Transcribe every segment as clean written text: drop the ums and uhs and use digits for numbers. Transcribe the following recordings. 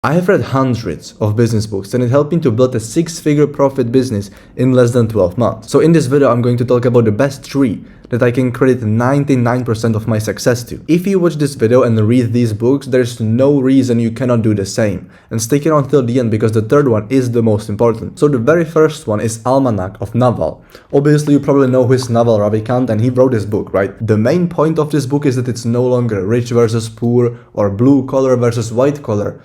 I have read hundreds of business books and it helped me to build a six-figure profit business in less than 12 months. So in this video, I'm going to talk about the best three that I can credit 99% of my success to. If you watch this video and read these books, there's no reason you cannot do the same. And stick it until the end because the third one is the most important. So the very first one is Almanac of Naval. Obviously, you probably know who is Naval Ravikant and he wrote this book, right? The main point of this book is that it's no longer rich versus poor or blue collar versus white collar.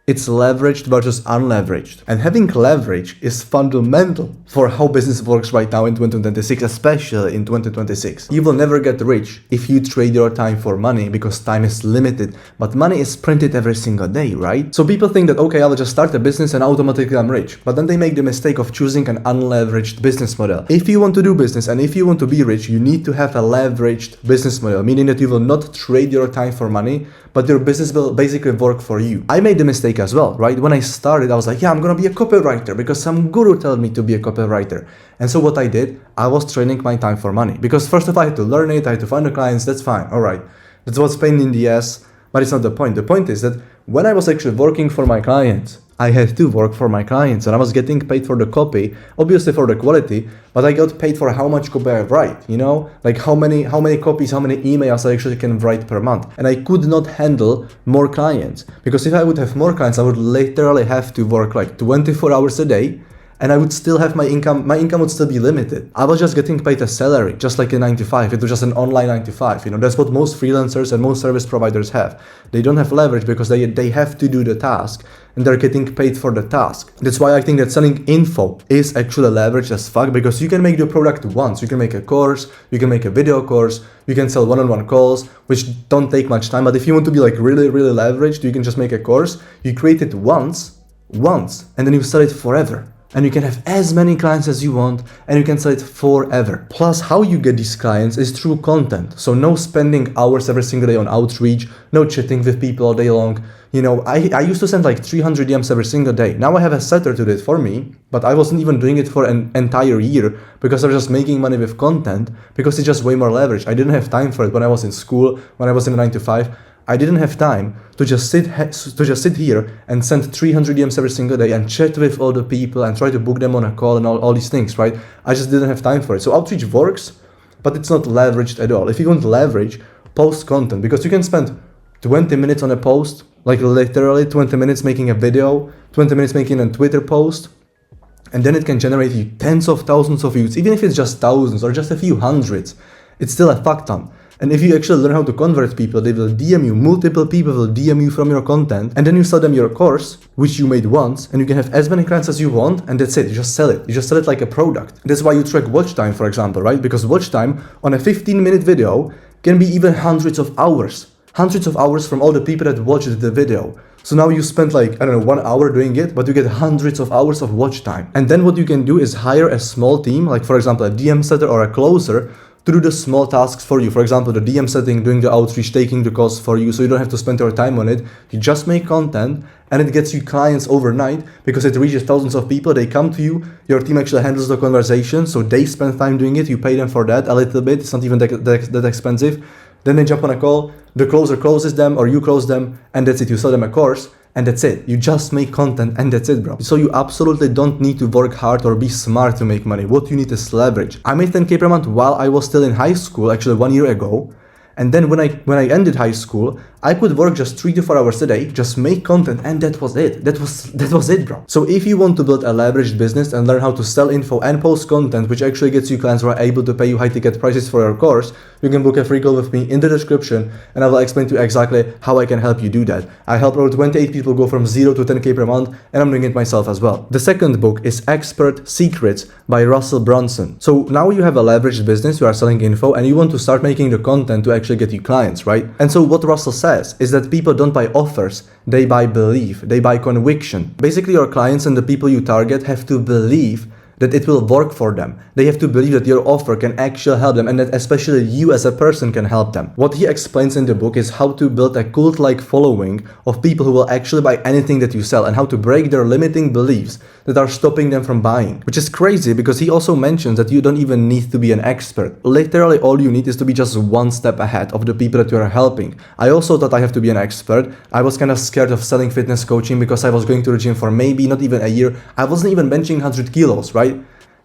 It's leveraged versus unleveraged. And having leverage is fundamental for how business works right now in 2026, especially in 2026. You will never get rich if you trade your time for money because time is limited, but money is printed every single day, right? So people think that, okay, I will just start a business and automatically I'm rich. But then they make the mistake of choosing an unleveraged business model. If you want to do business and if you want to be rich, you need to have a leveraged business model, meaning that you will not trade your time for money, but your business will basically work for you. I made the mistake as well, right? When I started, I was like, yeah, I'm gonna be a copywriter because some guru told me to be a copywriter. And so what I did, I was trading my time for money. Because first of all, I had to learn it, I had to find the clients, that's fine, all right. That's what's pain in the ass, but it's not the point. The point is that when I was actually working for my clients, I had to work for my clients and I was getting paid for the copy, obviously for the quality, but I got paid for how much copy I write, you know, like how many copies, how many emails I actually can write per month. And I could not handle more clients because if I would have more clients, I would literally have to work like 24 hours a day and I would still have my income would still be limited. I was just getting paid a salary, just like a 9 to 5. It was just an online 9 to 5. You know, that's what most freelancers and most service providers have. They don't have leverage because they have to do the task and they're getting paid for the task. That's why I think that selling info is actually leverage as fuck because you can make the product once. You can make a course, you can make a video course, you can sell one-on-one calls, which don't take much time. But if you want to be like really, really leveraged, you can just make a course. You create it once, and then you sell it forever. And you can have as many clients as you want and you can sell it forever. Plus, how you get these clients is through content. So no spending hours every single day on outreach, no chatting with people all day long. You know, I used to send like 300 DMs every single day. Now I have a setter to do it for me, but I wasn't even doing it for an entire year because I was just making money with content because it's just way more leverage. I didn't have time for it when I was in school, when I was in a 9 to 5. I didn't have time to just sit here and send 300 DMs every single day and chat with all the people and try to book them on a call and all these things, right? I just didn't have time for it. So outreach works, but it's not leveraged at all. If you want leverage, post content because you can spend 20 minutes on a post, like literally 20 minutes making a video, 20 minutes making a Twitter post, and then it can generate you tens of thousands of views, even if it's just thousands or just a few hundreds. It's still a fuck ton. And if you actually learn how to convert people, they will DM you, multiple people will DM you from your content, and then you sell them your course, which you made once, and you can have as many clients as you want, and that's it, you just sell it. You just sell it like a product. That's why you track watch time, for example, right? Because watch time on a 15-minute video can be even hundreds of hours from all the people that watched the video. So now you spend like, I don't know, 1 hour doing it, but you get hundreds of hours of watch time. And then what you can do is hire a small team, like for example, a DM setter or a closer, to do the small tasks for you. For example, the DM setting, doing the outreach, taking the calls for you, so you don't have to spend your time on it. You just make content and it gets you clients overnight because it reaches thousands of people. They come to you, your team actually handles the conversation, so they spend time doing it, you pay them for that a little bit, it's not even that expensive. Then they jump on a call, the closer closes them or you close them, and that's it, you sell them a course. And that's it. You just make content and that's it, bro. So you absolutely don't need to work hard or be smart to make money. What you need is leverage. I made 10K per month while I was still in high school, actually 1 year ago. And then when I ended high school, I could work just 3 to 4 hours a day, just make content, and that was it. That was it, bro. So if you want to build a leveraged business and learn how to sell info and post content, which actually gets you clients who are able to pay you high ticket prices for your course, you can book a free call with me in the description, and I will explain to you exactly how I can help you do that. I help over 28 people go from 0 to 10K per month, and I'm doing it myself as well. The second book is Expert Secrets by Russell Brunson. So now you have a leveraged business, you are selling info, and you want to start making the content to actually get you clients, right? And so what Russell says is that people don't buy offers, they buy belief, they buy conviction. Basically, your clients and the people you target have to believe that it will work for them. They have to believe that your offer can actually help them and that especially you as a person can help them. What he explains in the book is how to build a cult-like following of people who will actually buy anything that you sell and how to break their limiting beliefs that are stopping them from buying. Which is crazy because he also mentions that you don't even need to be an expert. Literally all you need is to be just one step ahead of the people that you are helping. I also thought I have to be an expert. I was kind of scared of selling fitness coaching because I was going to the gym for maybe not even a year. I wasn't even benching 100 kilos, right?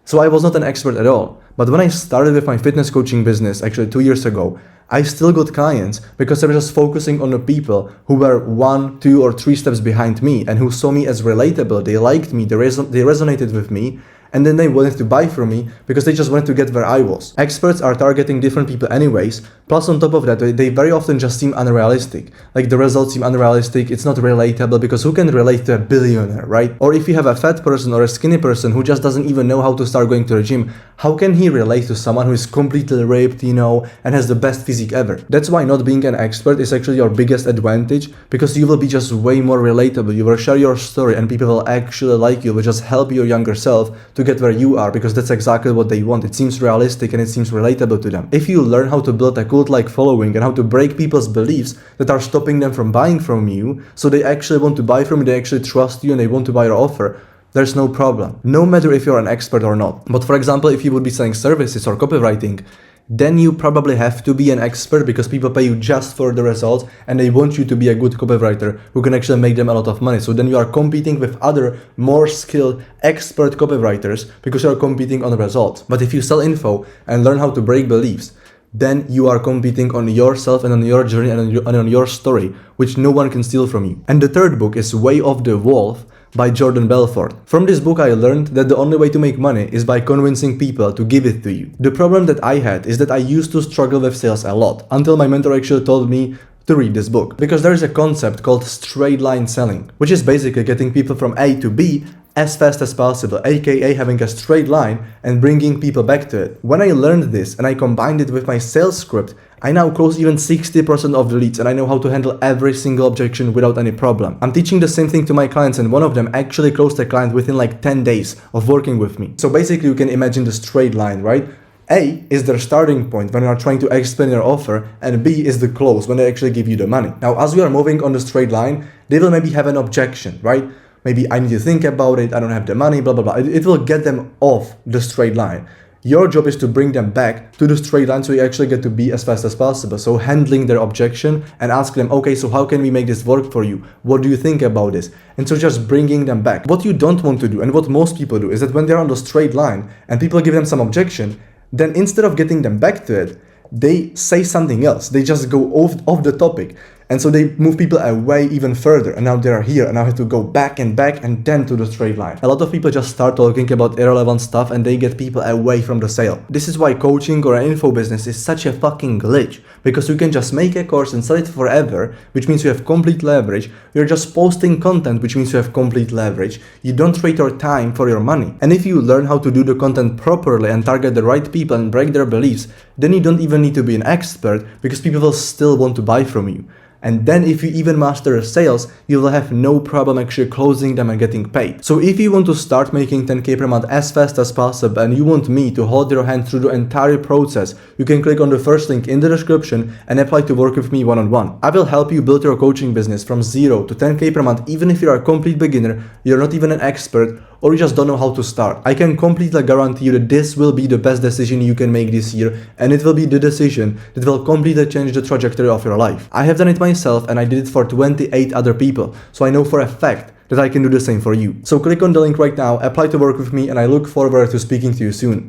So I was not an expert at all. But when I started with my fitness coaching business, actually 2 years ago, I still got clients because I was just focusing on the people who were 1, 2, or 3 steps behind me and who saw me as relatable. They liked me, they resonated with me, and then they wanted to buy from me because they just wanted to get where I was. Experts are targeting different people anyways, plus on top of that, they very often just seem unrealistic. Like the results seem unrealistic, it's not relatable because who can relate to a billionaire, right? Or if you have a fat person or a skinny person who just doesn't even know how to start going to the gym, how can he relate to someone who is completely ripped, and has the best physique ever? That's why not being an expert is actually your biggest advantage, because you will be just way more relatable. You will share your story and people will actually like you, will just help your younger self to get where you are, because that's exactly what they want. It seems realistic and it seems relatable to them. If you learn how to build a cult-like following and how to break people's beliefs that are stopping them from buying from you, so they actually want to buy from you, they actually trust you and they want to buy your offer, there's no problem. No matter if you're an expert or not. But for example, if you would be selling services or copywriting, then you probably have to be an expert because people pay you just for the results and they want you to be a good copywriter who can actually make them a lot of money. So then you are competing with other more skilled expert copywriters because you are competing on the results. But if you sell info and learn how to break beliefs, then you are competing on yourself and on your journey and on your story, which no one can steal from you. And the third book is Way of the Wolf by Jordan Belfort. From this book I learned that the only way to make money is by convincing people to give it to you. The problem that I had is that I used to struggle with sales a lot until my mentor actually told me to read this book. Because there is a concept called straight line selling, which is basically getting people from A to B as fast as possible, aka having a straight line and bringing people back to it. When I learned this and I combined it with my sales script, I now close even 60% of the leads and I know how to handle every single objection without any problem. I'm teaching the same thing to my clients and one of them actually closed a client within like 10 days of working with me. So basically you can imagine the straight line, right? A is their starting point when you are trying to explain your offer, and B is the close when they actually give you the money. Now, as we are moving on the straight line, they will maybe have an objection, right? Maybe I need to think about it, I don't have the money, blah, blah, blah. It will get them off the straight line. Your job is to bring them back to the straight line so you actually get to be as fast as possible. So handling their objection and ask them, okay, so how can we make this work for you? What do you think about this? And so just bringing them back. What you don't want to do, and what most people do, is that when they're on the straight line and people give them some objection, then instead of getting them back to it, they say something else. They just go off the topic. And so they move people away even further, and now they are here and now have to go back and then to the straight line. A lot of people just start talking about irrelevant stuff and they get people away from the sale. This is why coaching or an info business is such a fucking glitch, because you can just make a course and sell it forever, which means you have complete leverage. You're just posting content, which means you have complete leverage. You don't trade your time for your money. And if you learn how to do the content properly and target the right people and break their beliefs, then you don't even need to be an expert because people will still want to buy from you. And then if you even master sales, you will have no problem actually closing them and getting paid. So if you want to start making 10K per month as fast as possible and you want me to hold your hand through the entire process, you can click on the first link in the description and apply to work with me one-on-one. I will help you build your coaching business from 0 to 10K per month, even if you're a complete beginner, you're not even an expert, or you just don't know how to start. I can completely guarantee you that this will be the best decision you can make this year, and it will be the decision that will completely change the trajectory of your life. I have done it myself and I did it for 28 other people, so I know for a fact that I can do the same for you. So click on the link right now, apply to work with me, and I look forward to speaking to you soon.